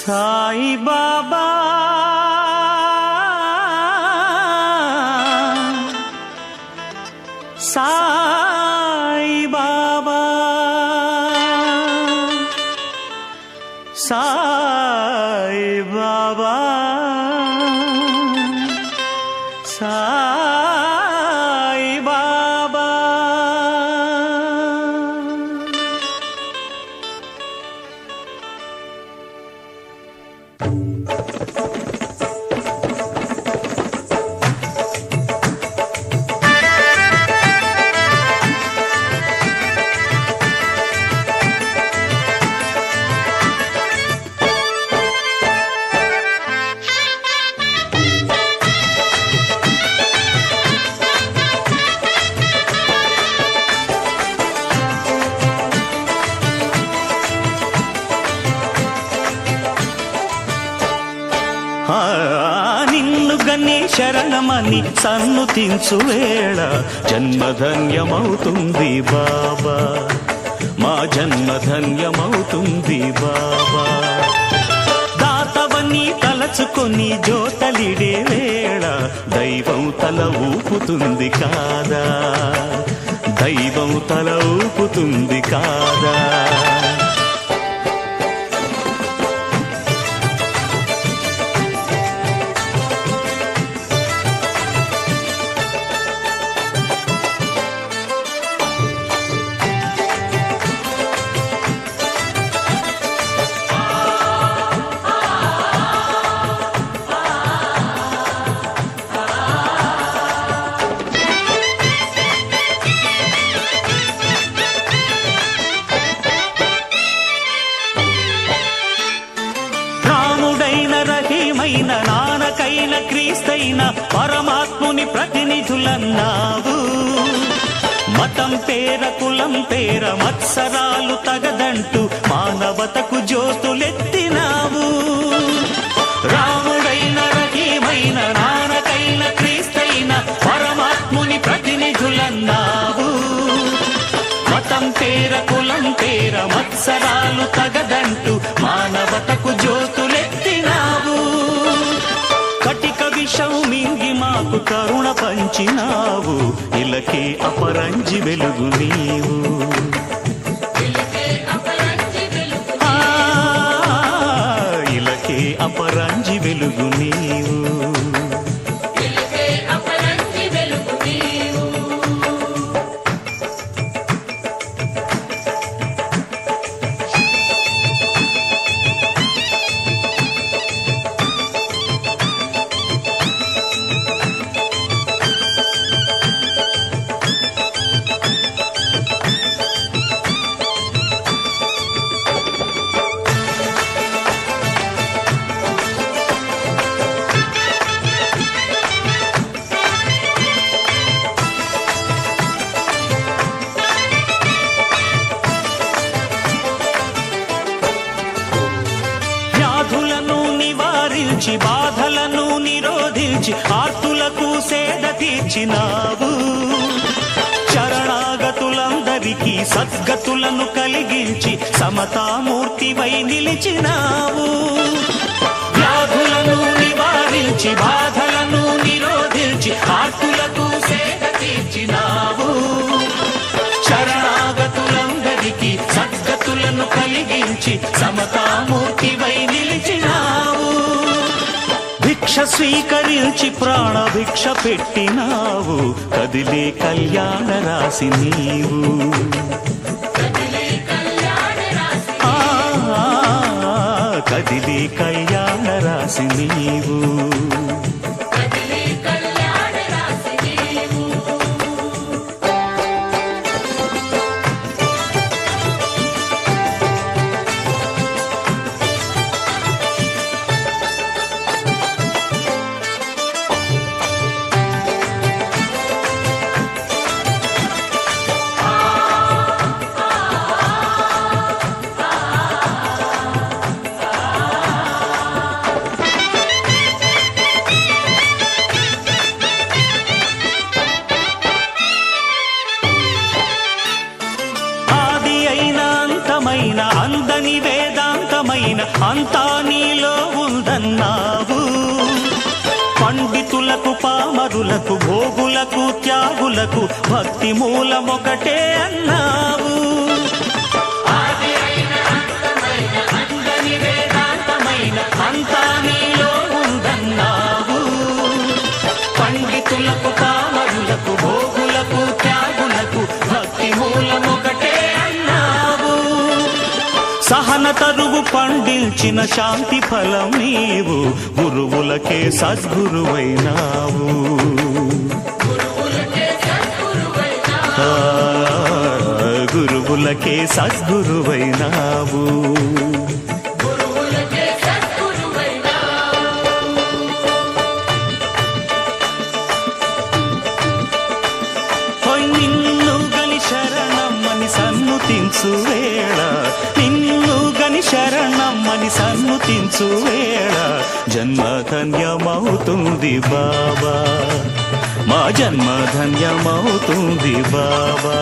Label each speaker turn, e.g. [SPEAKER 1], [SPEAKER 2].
[SPEAKER 1] సాయి బాబా సాయి బాబా సాయి బాబా సాయి బాబా నిన్ను గన్ని శరణమని సన్నుతించు వేళ జన్మధన్యమవుతుంది బాబా, మా జన్మధన్యమవుతుంది బాబా. దాతవని తలచుకొని జోతలిడే వేళ దైవం తల ఊపుతుంది కాదా, దైవం తల ఊపుతుంది కాదా. నానకైన క్రీస్తైన పరమాత్ముని ప్రతినిధులన్నావు. మతం పేర కులం పేర మత్సరాలు తగదంటూ మానవతకు జ్యోతులెత్తినావు. రాముడైన రహీమైన నానకైన క్రీస్తైన పరమాత్ముని ప్రతినిధులన్నావు. మతం పేర కులం పేర మత్సరాలు తగదంటూ మానవతకు జ్యోతులెత్తినావు. కటిక విషం మింగి మాకు కరుణ పంచినావు. ఇలకే అపరంజి వెలుగు నీవు, ఇలకే అపరంజి వెలుగు నీవు. బాధలను నిరోధించి ఆర్తులకు సేద తీర్చినావు. శరణాగతులందరికీ సద్గతులను కలిగించి సమతామూర్తివై నిలిచినావు. వ్యాధులను నివారించి బాధలను నిరోధించి ఆర్తులకు సేద తీర్చినావు. శరణాగతులందరికీ సద్గతులను కలిగించి సమతామూర్తివై నిలిచినావు. భిక్ష స్వీకరించి ప్రాణభిక్ష పెట్టినావు. కదిలే కళ్యాణ రాశి నీవు, కదిలే కళ్యాణ రాశి నీవు. అందని వేదాంతమైన అంతా నీలో ఉందన్నావు. పండితులకు పామరులకు భోగులకు త్యాగులకు భక్తి మూలమొకటే అన్నావు. అంతా నీలో ఉందన్నావు. పండితులకు పామరులకు భోగులకు త్యాగులకు భక్తి మూలమొకటే అన్నావు. సహన తరువు పండించిన శాంతి ఫలం నీవు, గురువులకే సద్గురువైనావు. గురువులకే సద్గురువైనావు. నిన్ను గని శరణమ్మని సన్నుతించు వేళ, నిన్ను గని శరణమ్మని సన్నుతించు వేళ జన్మ ధన్యమవుతుంది బాబా, మా జన్మ ధన్యమవుతుంది బాబా.